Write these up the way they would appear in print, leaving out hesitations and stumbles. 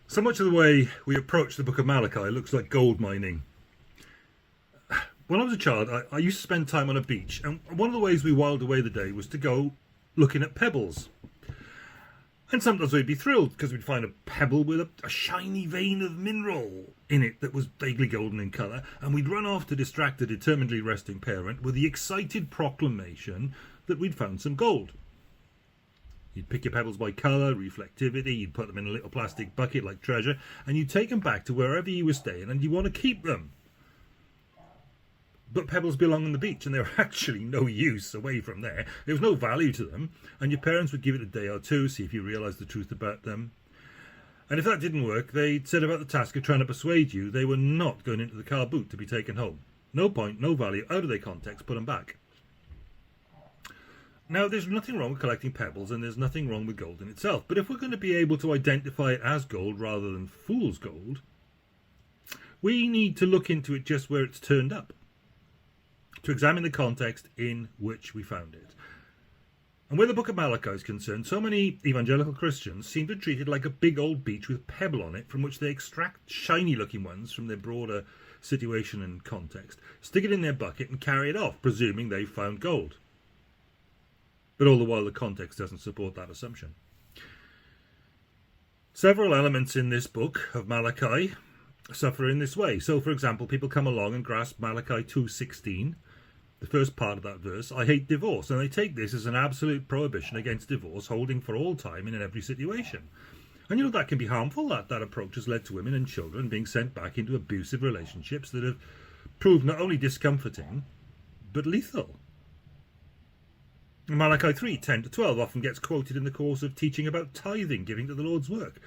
So much of the way we approach the book of Malachi looks like gold mining. When I was a child, I used to spend time on a beach, and one of the ways we whiled away the day was to go looking at pebbles. And sometimes we'd be thrilled because we'd find a pebble with a shiny vein of mineral in it that was vaguely golden in colour, and we'd run off to distract a determinedly resting parent with the excited proclamation that we'd found some gold. You'd pick your pebbles by colour, reflectivity, you'd put them in a little plastic bucket like treasure, and you'd take them back to wherever you were staying, and you want to keep them. But pebbles belong on the beach, and they were actually no use away from there. There was no value to them, and your parents would give it a day or two, see if you realised the truth about them. And if that didn't work, they'd set about the task of trying to persuade you they were not going into the car boot to be taken home. No point, no value, out of their context, put them back. Now, there's nothing wrong with collecting pebbles, and there's nothing wrong with gold in itself. But if we're going to be able to identify it as gold rather than fool's gold, we need to look into it just where it's turned up, to examine the context in which we found it. And where the book of Malachi is concerned, so many evangelical Christians seem to treat it like a big old beach with pebble on it, from which they extract shiny looking ones from their broader situation and context, stick it in their bucket and carry it off, presuming they've found gold. But all the while the context doesn't support that assumption. Several elements in this book of Malachi suffer in this way. So, for example, people come along and grasp Malachi 2:16, the first part of that verse, I hate divorce, and they take this as an absolute prohibition against divorce, holding for all time and in every situation. And that can be harmful. That approach has led to women and children being sent back into abusive relationships that have proved not only discomforting, but lethal. Malachi 3:10-12 often gets quoted in the course of teaching about tithing, giving to the Lord's work,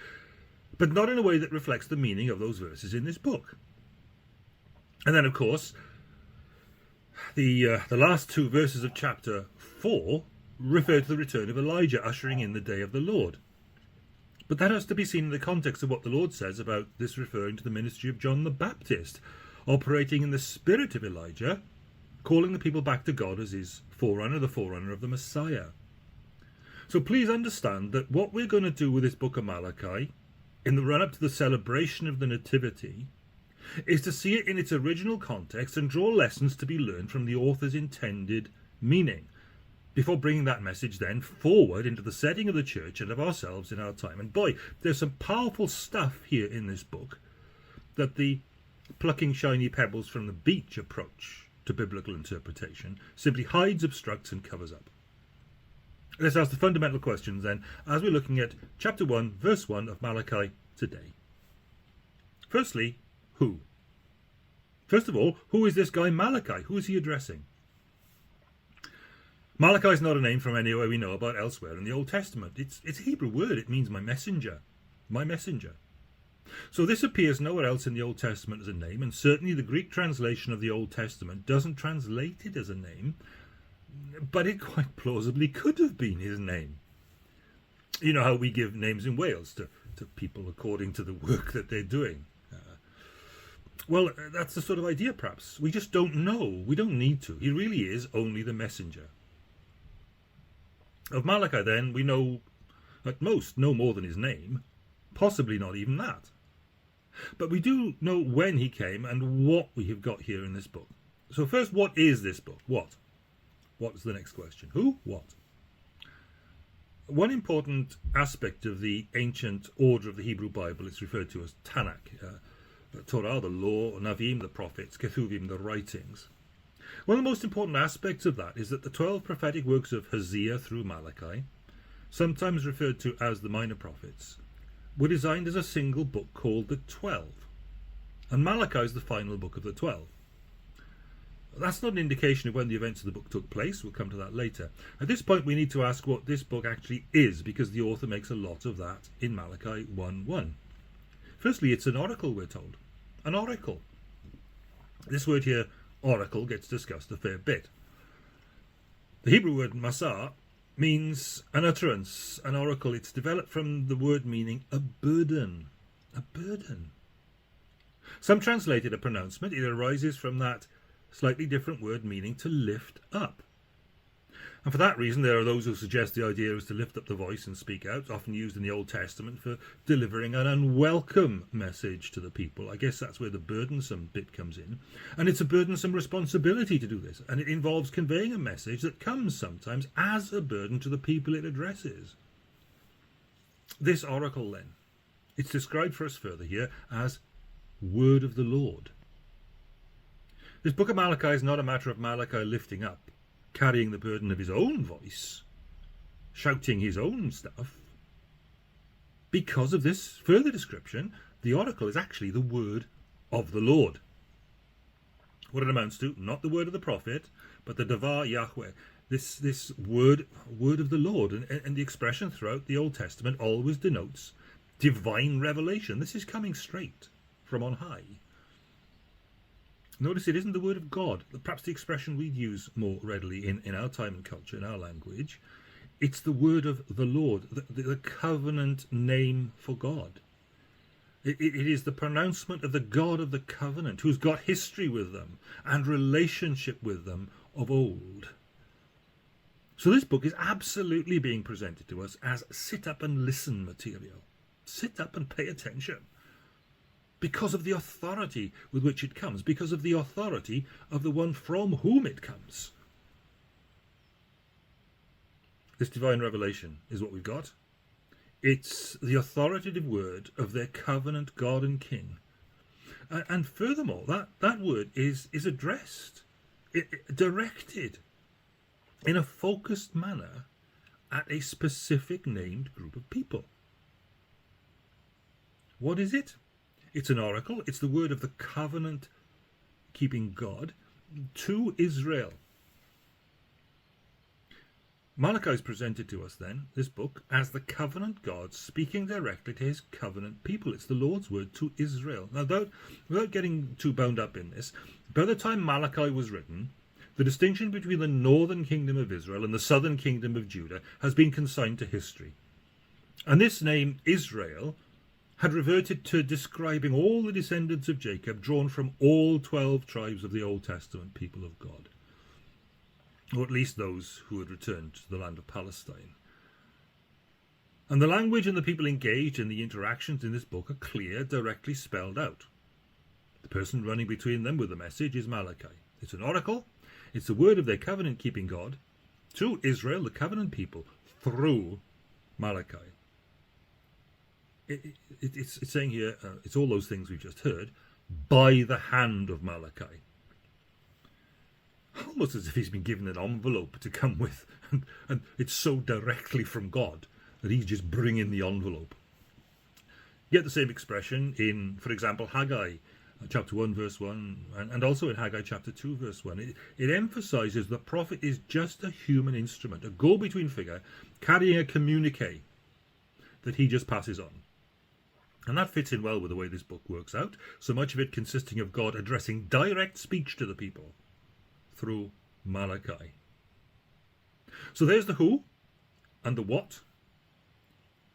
but not in a way that reflects the meaning of those verses in this book. And then, of course, the last two verses of chapter 4 refer to the return of Elijah, ushering in the day of the Lord. But that has to be seen in the context of what the Lord says about this, referring to the ministry of John the Baptist, operating in the spirit of Elijah, calling the people back to God as his forerunner, the forerunner of the Messiah. So please understand that what we're going to do with this book of Malachi, in the run-up to the celebration of the Nativity, is to see it in its original context and draw lessons to be learned from the author's intended meaning, before bringing that message then forward into the setting of the church and of ourselves in our time. And boy, there's some powerful stuff here in this book that the plucking shiny pebbles from the beach approach to biblical interpretation simply hides, obstructs, and covers up. Let's ask the fundamental questions then, as we're looking at chapter 1, verse 1 of Malachi today. Firstly, who? First of all, who is this guy Malachi? Who is he addressing? Malachi is not a name from anywhere we know about elsewhere in the Old Testament. It's a Hebrew word. It means my messenger. My messenger. So this appears nowhere else in the Old Testament as a name, and certainly the Greek translation of the Old Testament doesn't translate it as a name, but it quite plausibly could have been his name. You know how we give names in Wales to people according to the work that they're doing. Well, that's the sort of idea, perhaps. We just don't know. We don't need to. He really is only the messenger. Of Malachi, then, we know at most no more than his name, possibly not even that. But we do know when he came and what we have got here in this book. So first, what is this book? What? What's the next question? Who? What? One important aspect of the ancient order of the Hebrew Bible is referred to as Tanakh. Torah, the law, Navim, the prophets, Ketuvim, the writings. One of the most important aspects of that is that the 12 prophetic works of Hosea through Malachi, sometimes referred to as the minor prophets, were designed as a single book called the 12. And Malachi is the final book of the 12. That's not an indication of when the events of the book took place. We'll come to that later. At this point, we need to ask what this book actually is, because the author makes a lot of that in Malachi 1:1. Firstly, it's an oracle, we're told. An oracle. This word here, oracle, gets discussed a fair bit. The Hebrew word masah means an utterance, an oracle. It's developed from the word meaning a burden. A burden. Some translate it a pronouncement. It arises from that slightly different word meaning to lift up. And for that reason, there are those who suggest the idea is to lift up the voice and speak out, often used in the Old Testament for delivering an unwelcome message to the people. I guess that's where the burdensome bit comes in. And it's a burdensome responsibility to do this, and it involves conveying a message that comes sometimes as a burden to the people it addresses. This oracle, then, it's described for us further here as word of the Lord. This book of Malachi is not a matter of Malachi lifting up, carrying the burden of his own voice, shouting his own stuff. Because of this further description, the oracle is actually the word of the Lord. What it amounts to, not the word of the prophet, but the Davar Yahweh, this word of the Lord. And the expression throughout the Old Testament always denotes divine revelation. This is coming straight from on high. Notice it isn't the word of God, perhaps the expression we'd use more readily in our time and culture, in our language. It's the word of the Lord, the covenant name for God. It is the pronouncement of the God of the covenant, who's got history with them and relationship with them of old. So this book is absolutely being presented to us as sit up and listen material. Sit up and pay attention. Because of the authority with which it comes, because of the authority of the one from whom it comes. This divine revelation is what we've got. It's the authoritative word of their covenant God and King. And furthermore, that word is addressed, directed in a focused manner at a specific named group of people. What is it? It's an oracle. It's the word of the covenant-keeping God to Israel. Malachi is presented to us then, this book, as the covenant God speaking directly to his covenant people. It's the Lord's word to Israel. Now, without getting too bound up in this, by the time Malachi was written, the distinction between the northern kingdom of Israel and the southern kingdom of Judah has been consigned to history. And this name, Israel, had reverted to describing all the descendants of Jacob drawn from all 12 tribes of the Old Testament people of God, or at least those who had returned to the land of Palestine. And the language and the people engaged in the interactions in this book are clear, directly spelled out. The person running between them with the message is Malachi. It's an oracle. It's the word of their covenant-keeping God to Israel, the covenant people, through Malachi. It's saying here, it's all those things we've just heard, by the hand of Malachi. Almost as if he's been given an envelope to come with, and it's so directly from God that he's just bringing the envelope. You get the same expression in, for example, Haggai chapter 1 verse 1, and also in Haggai chapter 2 verse 1. It emphasizes the prophet is just a human instrument, a go-between figure carrying a communique that he just passes on. And that fits in well with the way this book works out, so much of it consisting of God addressing direct speech to the people through Malachi. So there's the who and the what.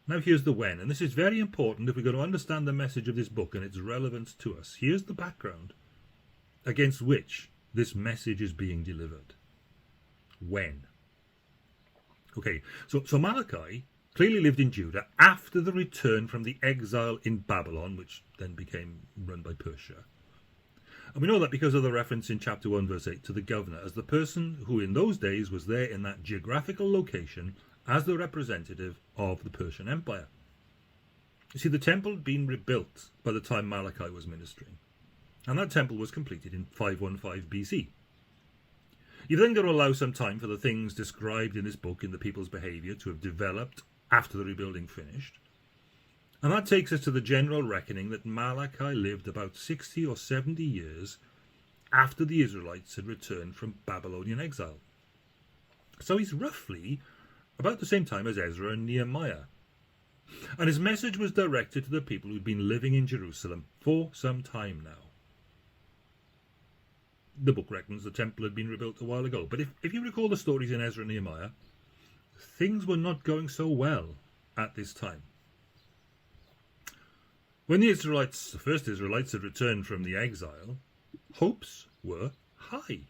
Now here's the when, and this is very important if we're going to understand the message of this book and its relevance to us. Here's the background against which this message is being delivered. When? Okay, so Malachi clearly lived in Judah after the return from the exile in Babylon, which then became run by Persia. And we know that because of the reference in chapter 1 verse 8 to the governor as the person who in those days was there in that geographical location as the representative of the Persian Empire. You see, the temple had been rebuilt by the time Malachi was ministering, and that temple was completed in 515 BC. You've then got to allow some time for the things described in this book in the people's behaviour to have developed after the rebuilding finished. And that takes us to the general reckoning that Malachi lived about 60 or 70 years after the Israelites had returned from Babylonian exile. So he's roughly about the same time as Ezra and Nehemiah. And his message was directed to the people who'd been living in Jerusalem for some time now. The book reckons the temple had been rebuilt a while ago, but if you recall the stories in Ezra and Nehemiah, things were not going so well at this time. When the first Israelites had returned from the exile, hopes were high.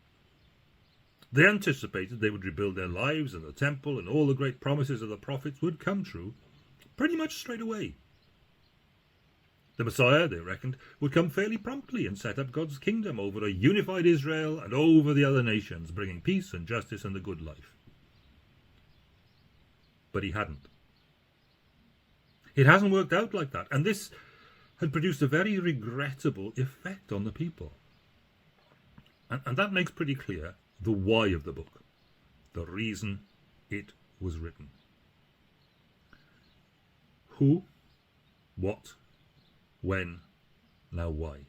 They anticipated they would rebuild their lives and the temple, and all the great promises of the prophets would come true pretty much straight away. The Messiah, they reckoned, would come fairly promptly and set up God's kingdom over a unified Israel and over the other nations, bringing peace and justice and the good life. But he hadn't. It hasn't worked out like that, and this had produced a very regrettable effect on the people. And that makes pretty clear the why of the book, the reason it was written. Who, what, when, now why?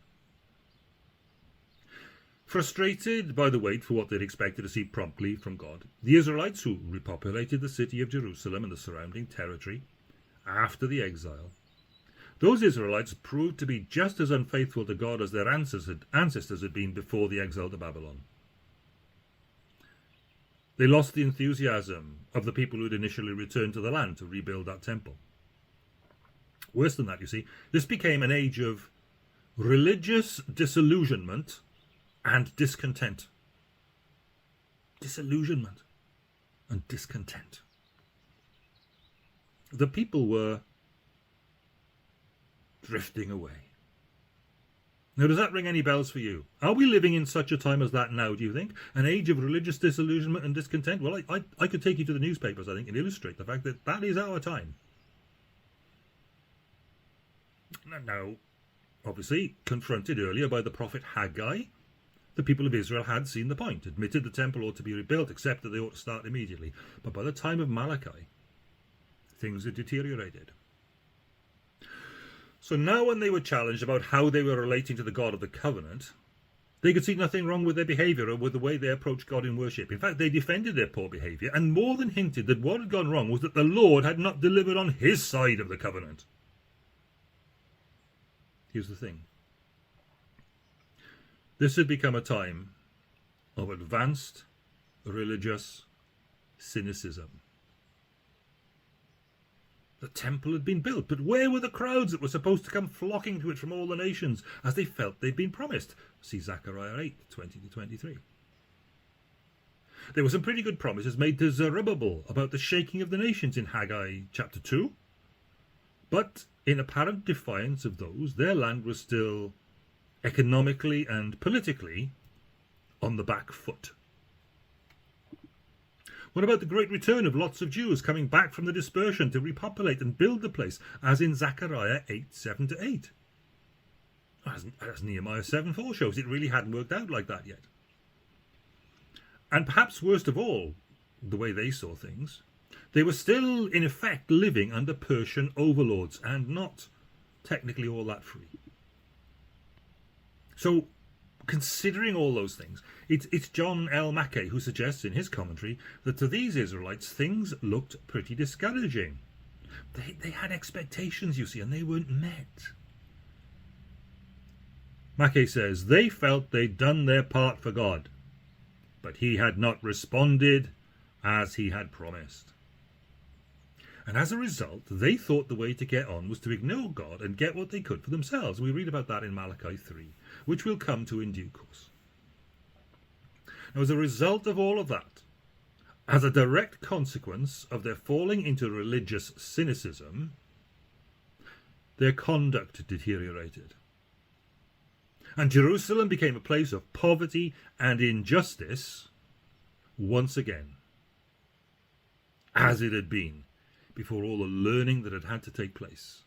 Frustrated by the wait for what they'd expected to see promptly from God, the Israelites, who repopulated the city of Jerusalem and the surrounding territory after the exile, those Israelites proved to be just as unfaithful to God as their ancestors had been before the exile to Babylon. They lost the enthusiasm of the people who had initially returned to the land to rebuild that temple. Worse than that, you see, this became an age of religious disillusionment and discontent. Disillusionment and discontent. The people were drifting away. Now, does that ring any bells for you? Are we living in such a time as that now, do you think? An age of religious disillusionment and discontent? Well, I could take you to the newspapers, I think, and illustrate the fact that that is our time. Now, obviously, confronted earlier by the prophet Haggai, the people of Israel had seen the point, admitted the temple ought to be rebuilt, accepted they ought to start immediately. But by the time of Malachi, things had deteriorated. So now when they were challenged about how they were relating to the God of the covenant, they could see nothing wrong with their behaviour or with the way they approached God in worship. In fact, they defended their poor behaviour and more than hinted that what had gone wrong was that the Lord had not delivered on his side of the covenant. Here's the thing. This had become a time of advanced religious cynicism. The temple had been built, but where were the crowds that were supposed to come flocking to it from all the nations as they felt they'd been promised? See Zechariah 8, 20-23. There were some pretty good promises made to Zerubbabel about the shaking of the nations in Haggai chapter 2. But in apparent defiance of those, their land was still economically and politically on the back foot. What about the great return of lots of Jews coming back from the dispersion to repopulate and build the place, as in Zechariah 8, 7-8? As Nehemiah 7:4 shows, it really hadn't worked out like that yet. And perhaps worst of all, the way they saw things, they were still in effect living under Persian overlords and not technically all that free. So, considering all those things, it's John L. Mackay who suggests in his commentary that to these Israelites things looked pretty discouraging. They had expectations, you see, and they weren't met. Mackay says, they felt they'd done their part for God, but he had not responded as he had promised. And as a result, they thought the way to get on was to ignore God and get what they could for themselves. We read about that in Malachi 3, which we'll come to in due course. Now, as a result of all of that, as a direct consequence of their falling into religious cynicism, their conduct deteriorated. And Jerusalem became a place of poverty and injustice once again, as it had been before all the learning that had to take place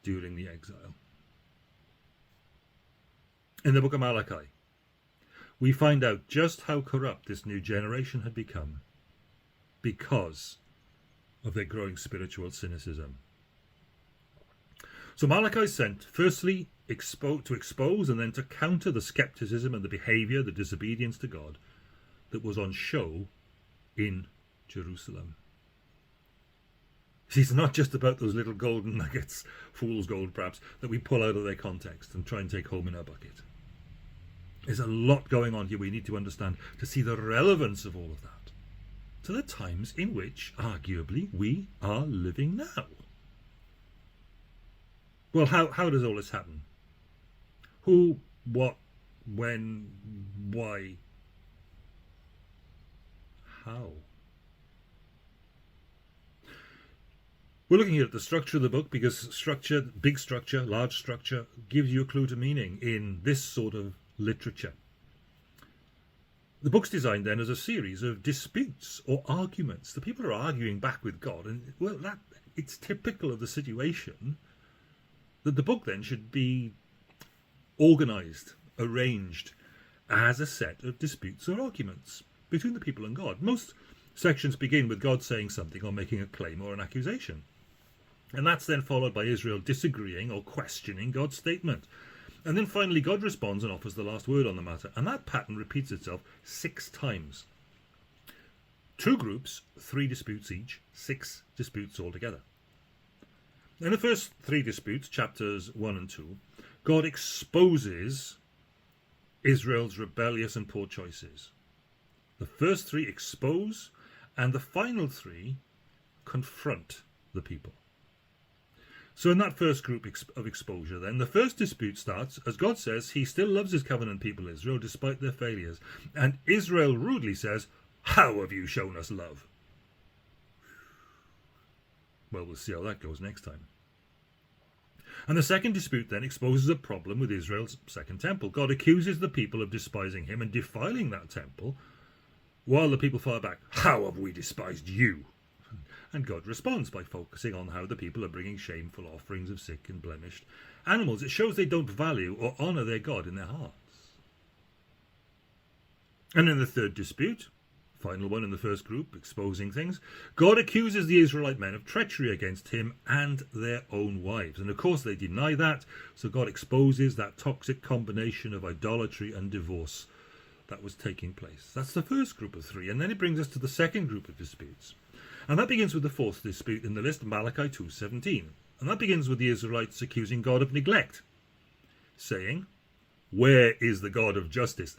during the exile. In the book of Malachi, we find out just how corrupt this new generation had become because of their growing spiritual cynicism. So Malachi sent, firstly, to expose and then to counter the skepticism and the behaviour, the disobedience to God that was on show in Jerusalem. See, it's not just about those little golden nuggets, fool's gold perhaps, that we pull out of their context and try and take home in our bucket. There's a lot going on here we need to understand to see the relevance of all of that to the times in which, arguably, we are living now. Well, how does all this happen? Who, what, when, why? how? We're looking here at the structure of the book because structure, big structure, large structure, gives you a clue to meaning in this sort of literature. The book's designed then as a series of disputes or arguments. The people are arguing back with God, and well, it's typical of the situation that the book then should be organised, arranged as a set of disputes or arguments between the people and God. Most sections begin with God saying something or making a claim or an accusation. And that's then followed by Israel disagreeing or questioning God's statement. And then finally God responds and offers the last word on the matter. And that pattern repeats itself 6 times. 2 groups, 3 disputes each, 6 disputes altogether. In the first 3 disputes, chapters 1 and 2, God exposes Israel's rebellious and poor choices. The first 3 expose, and the final 3 confront the people. So in that first group of exposure then, the first dispute starts as God says he still loves his covenant people Israel despite their failures. And Israel rudely says, "How have you shown us love?" Well, we'll see how that goes next time. And the second dispute then exposes a problem with Israel's second temple. God accuses the people of despising him and defiling that temple, while the people fire back, "How have we despised you?" And God responds by focusing on how the people are bringing shameful offerings of sick and blemished animals. It shows they don't value or honour their God in their hearts. And in the third dispute, final one in the first group, exposing things, God accuses the Israelite men of treachery against him and their own wives. And of course they deny that, so God exposes that toxic combination of idolatry and divorce that was taking place. That's the first group of 3. And then it brings us to the second group of disputes. And that begins with the 4th dispute in the list, Malachi 2:17. And that begins with the Israelites accusing God of neglect, saying, "Where is the God of justice?"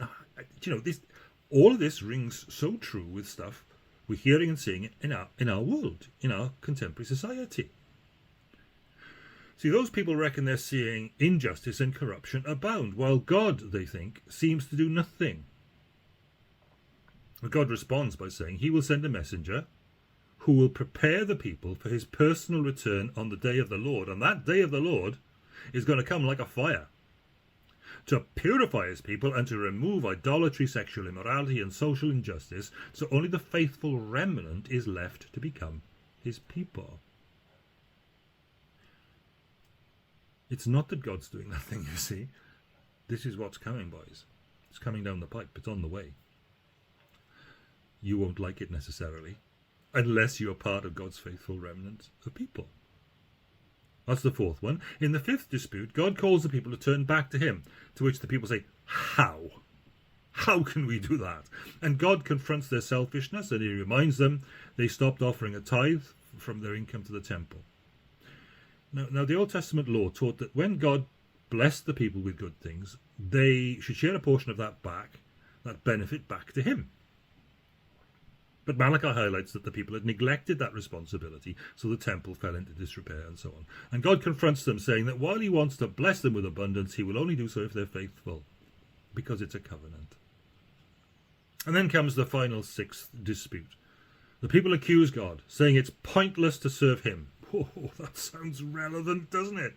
All of this rings so true with stuff we're hearing and seeing in our world, in our contemporary society. See, those people reckon they're seeing injustice and corruption abound, while God, they think, seems to do nothing. But God responds by saying he will send a messenger who will prepare the people for his personal return on the day of the Lord. And that day of the Lord is going to come like a fire, to purify his people and to remove idolatry, sexual immorality and social injustice, so only the faithful remnant is left to become his people. It's not that God's doing nothing, you see. This is what's coming, boys. It's coming down the pipe. It's on the way. You won't like it necessarily, unless you're part of God's faithful remnant of people. That's the 4th one. In the 5th dispute, God calls the people to turn back to him, to which the people say, "How? How can we do that?" And God confronts their selfishness, and he reminds them they stopped offering a tithe from their income to the temple. Now the Old Testament law taught that when God blessed the people with good things, they should share a portion of that benefit back to him. But Malachi highlights that the people had neglected that responsibility, so the temple fell into disrepair and so on. And God confronts them, saying that while he wants to bless them with abundance, he will only do so if they're faithful, because it's a covenant. And then comes the final 6th dispute. The people accuse God, saying it's pointless to serve him. Oh, that sounds relevant, doesn't it?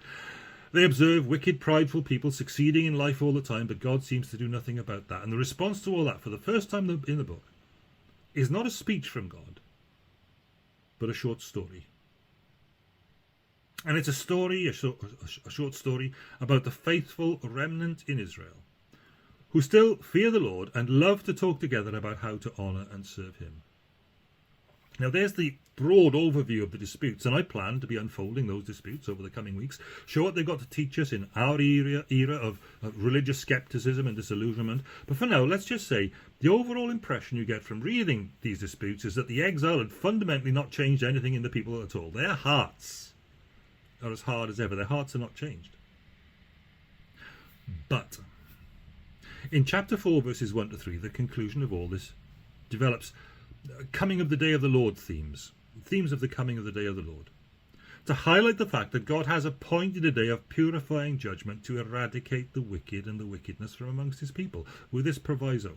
They observe wicked, prideful people succeeding in life all the time, but God seems to do nothing about that. And the response to all that, for the first time in the book, is not a speech from God, but a short story. And it's a short story about the faithful remnant in Israel, who still fear the Lord and love to talk together about how to honour and serve him. Now there's the broad overview of the disputes, and I plan to be unfolding those disputes over the coming weeks, show what they've got to teach us in our era of religious skepticism and disillusionment. But for now, let's just say the overall impression you get from reading these disputes is that the exile had fundamentally not changed anything in the people at all. Their hearts are as hard as ever. Their hearts are not changed. But in chapter 4, verses 1 to 3, the conclusion of all this develops coming of the day of the Lord themes of the coming of the day of the Lord, to highlight the fact that God has appointed a day of purifying judgment to eradicate the wicked and the wickedness from amongst his people, with this proviso.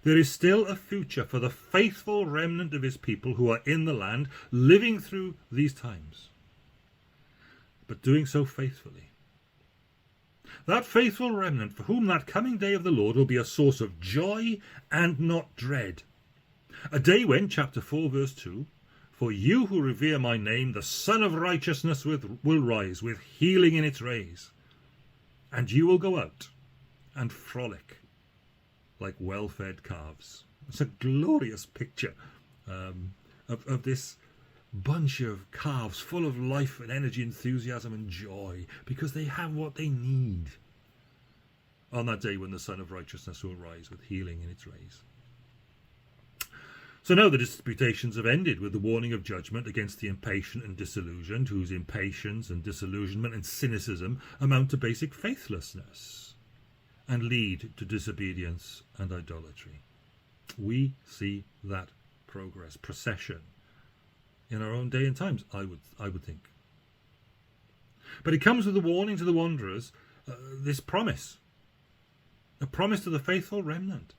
There is still a future for the faithful remnant of his people who are in the land, living through these times, but doing so faithfully. That faithful remnant for whom that coming day of the Lord will be a source of joy and not dread. A day when, chapter 4, verse 2, for you who revere my name, the Son of Righteousness will rise with healing in its rays, and you will go out and frolic like well-fed calves. It's a glorious picture of this bunch of calves full of life and energy, enthusiasm and joy, because they have what they need on that day when the Son of Righteousness will rise with healing in its rays. So now the disputations have ended with the warning of judgment against the impatient and disillusioned, whose impatience and disillusionment and cynicism amount to basic faithlessness and lead to disobedience and idolatry. We see that procession in our own day and times, I would think. But it comes with a warning to the wanderers, this promise, a promise to the faithful remnant,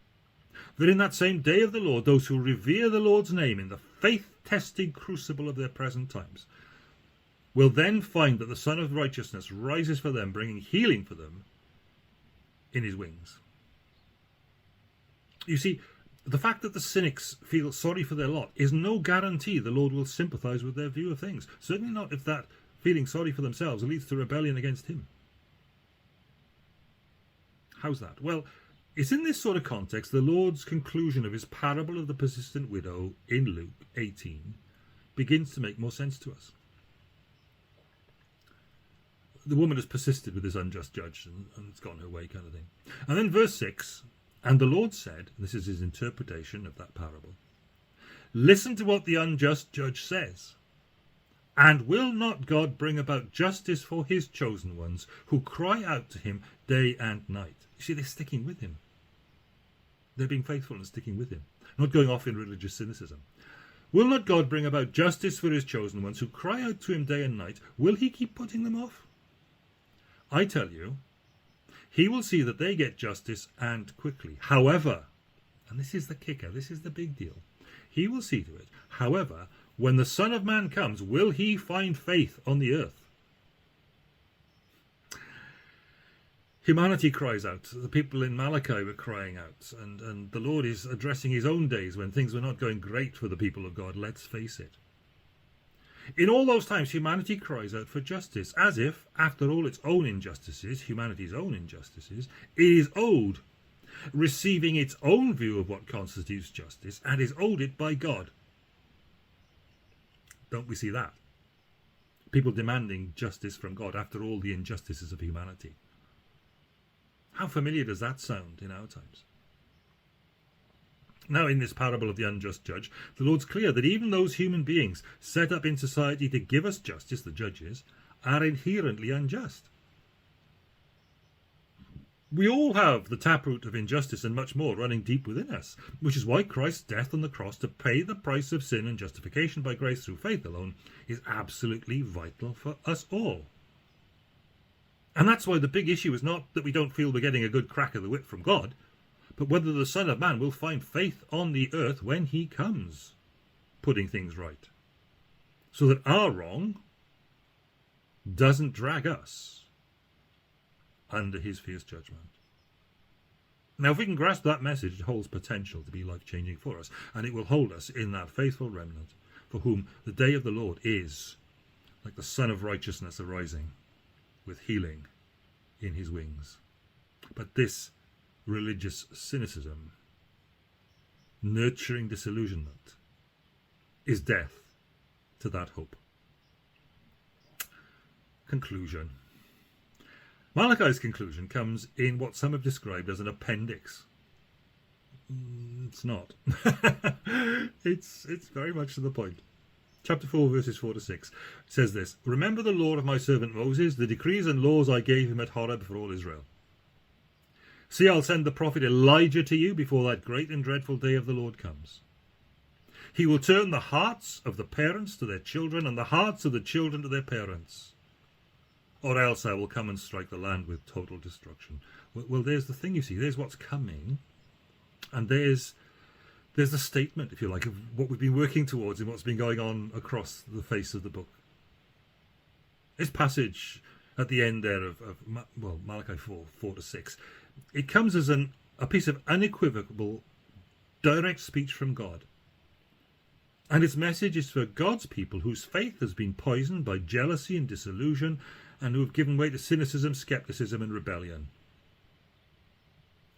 that in that same day of the Lord, those who revere the Lord's name in the faith-testing crucible of their present times will then find that the Son of Righteousness rises for them, bringing healing for them in his wings. You see, the fact that the cynics feel sorry for their lot is no guarantee the Lord will sympathize with their view of things. Certainly not if that feeling sorry for themselves leads to rebellion against him. How's that? Well, it's in this sort of context the Lord's conclusion of his parable of the persistent widow in Luke 18 begins to make more sense to us. The woman has persisted with this unjust judge and it's gone her way, kind of thing. And then verse 6, and the Lord said, this is his interpretation of that parable, listen to what the unjust judge says. And will not God bring about justice for his chosen ones who cry out to him day and night? You see, they're sticking with him. They're being faithful and sticking with him, not going off in religious cynicism. Will not God bring about justice for his chosen ones who cry out to him day and night? Will he keep putting them off? I tell you, he will see that they get justice and quickly. However, and this is the kicker, this is the big deal, he will see to it. However, when the Son of Man comes, will he find faith on the earth? Humanity cries out. The people in Malachi were crying out. And the Lord is addressing his own days when things were not going great for the people of God. Let's face it. In all those times, humanity cries out for justice, as if, after all its own injustices, humanity's own injustices, it is owed receiving its own view of what constitutes justice and is owed it by God. Don't we see that? People demanding justice from God after all the injustices of humanity. How familiar does that sound in our times? Now, in this parable of the unjust judge, the Lord's clear that even those human beings set up in society to give us justice, the judges, are inherently unjust. We all have the taproot of injustice and much more running deep within us, which is why Christ's death on the cross to pay the price of sin and justification by grace through faith alone is absolutely vital for us all. And that's why the big issue is not that we don't feel we're getting a good crack of the whip from God, but whether the Son of Man will find faith on the earth when he comes, putting things right, so that our wrong doesn't drag us under his fierce judgment. Now, if we can grasp that message, it holds potential to be life-changing for us, and it will hold us in that faithful remnant for whom the day of the Lord is like the Son of Righteousness arising with healing in his wings. But this religious cynicism, nurturing disillusionment, is death to that hope. Conclusion. Malachi's conclusion comes in what some have described as an appendix. It's not. It's very much to the point. Chapter 4, verses 4 to 6 says this, remember the law of my servant Moses, the decrees and laws I gave him at Horeb for all Israel. See, I'll send the prophet Elijah to you before that great and dreadful day of the Lord comes. He will turn the hearts of the parents to their children and the hearts of the children to their parents. Or else I will come and strike the land with total destruction. Well, there's the thing, you see. There's what's coming. And there's the statement, if you like, of what we've been working towards and what's been going on across the face of the book. This passage at the end there of Malachi 4:4-6, it comes as a piece of unequivocal, direct speech from God. And its message is for God's people whose faith has been poisoned by jealousy and disillusion, and who have given way to cynicism, skepticism, and rebellion.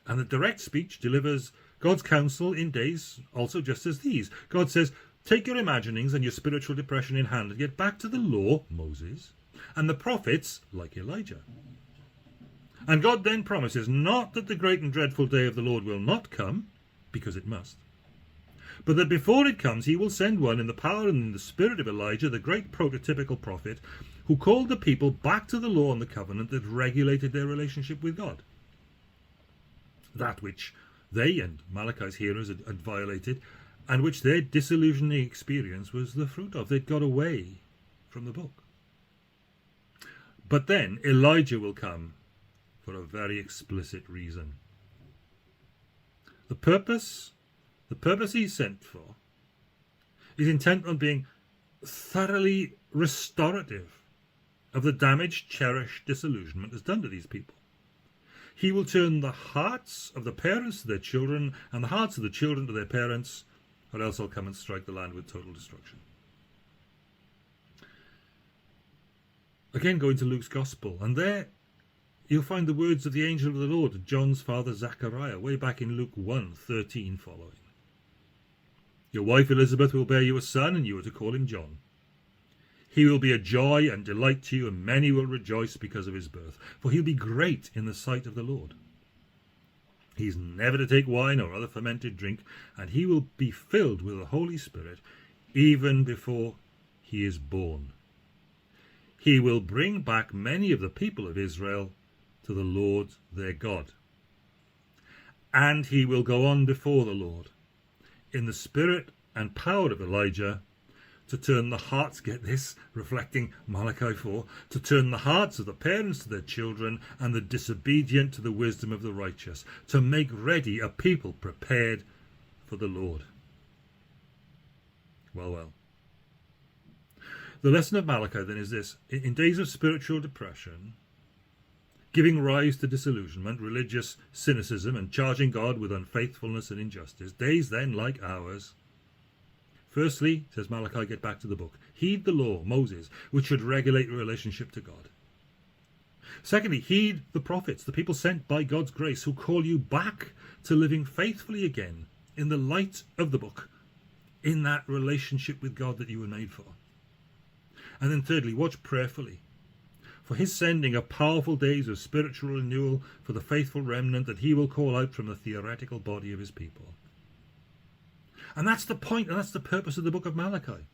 And the direct speech delivers God's counsel in days also just as these. God says, take your imaginings and your spiritual depression in hand and get back to the law, Moses, and the prophets, like Elijah. And God then promises not that the great and dreadful day of the Lord will not come, because it must, but that before it comes he will send one in the power and in the spirit of Elijah, the great prototypical prophet, who called the people back to the law and the covenant that regulated their relationship with God. That which they and Malachi's hearers had violated, and which their disillusioning experience was the fruit of. They'd got away from the book. But then Elijah will come for a very explicit reason. The purpose he's sent for is intent on being thoroughly restorative of the damage cherished disillusionment has done to these people. He will turn the hearts of the parents to their children and the hearts of the children to their parents, or else he'll come and strike the land with total destruction. Again, going to Luke's Gospel, and there you'll find the words of the angel of the Lord to John's father Zechariah, way back in Luke 1:13 following. Your wife Elizabeth will bear you a son, and you are to call him John. He will be a joy and delight to you, and many will rejoice because of his birth, for he'll be great in the sight of the Lord. He is never to take wine or other fermented drink, and he will be filled with the Holy Spirit even before he is born. He will bring back many of the people of Israel to the Lord their God. And he will go on before the Lord in the spirit and power of Elijah to turn the hearts, get this, reflecting Malachi 4, to turn the hearts of the parents to their children and the disobedient to the wisdom of the righteous, to make ready a people prepared for the Lord. Well. The lesson of Malachi then is this: in days of spiritual depression, giving rise to disillusionment, religious cynicism, and charging God with unfaithfulness and injustice, days then like ours, firstly, says Malachi, get back to the book. Heed the law, Moses, which should regulate your relationship to God. Secondly, heed the prophets, the people sent by God's grace, who call you back to living faithfully again in the light of the book, in that relationship with God that you were made for. And then thirdly, watch prayerfully for his sending of powerful days of spiritual renewal for the faithful remnant that he will call out from the theoretical body of his people. And that's the point, and that's the purpose of the book of Malachi.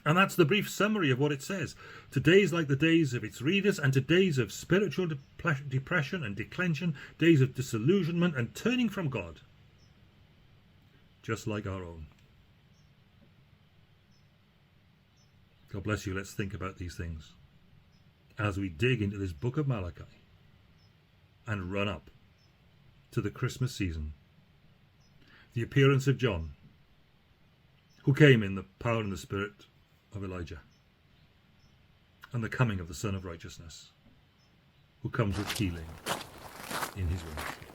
And that's the brief summary of what it says. To days like the days of its readers, and to days of spiritual depression and declension, days of disillusionment and turning from God, just like our own. God bless you. Let's think about these things as we dig into this book of Malachi and run up to the Christmas season. The appearance of John, who came in the power and the spirit of Elijah, and the coming of the Son of Righteousness, who comes with healing in his wings.